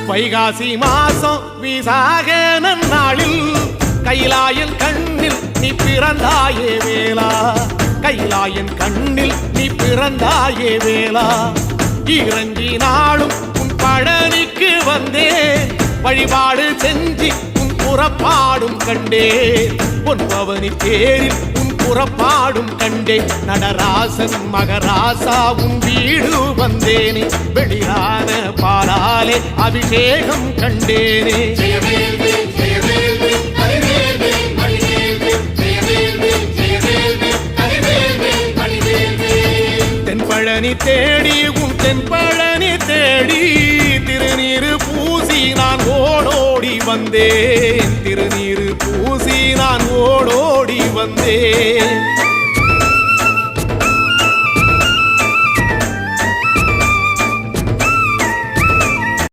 வைகாசி மாசம் விசாக நன்னாளில் கைலாயன் கண்ணில் நீ பிறந்தாயே வேளா, கைலாயன் கண்ணில் நீ பிறந்தாயே வேளா. இறங்கி நாளும் உன் பழனிக்கு வந்தே, வழிபாடு செஞ்சு உன் புறப்பாடும் கண்டே. பொன்பவனி தேரில் உன் புறப்பாடும் கண்டே. நடராசன் மகராசா உன் வீடு வந்தேனே, வெளியான பாலாலே அபிஷேகம் கண்டேனே. தென்பழனி தேடி உன் தென்பழனி தேடி, திருநீரு பூசி நான் ஓடோடி வந்தேன், திருநீரு பூசி நான் ஓடோடி வந்தேன்.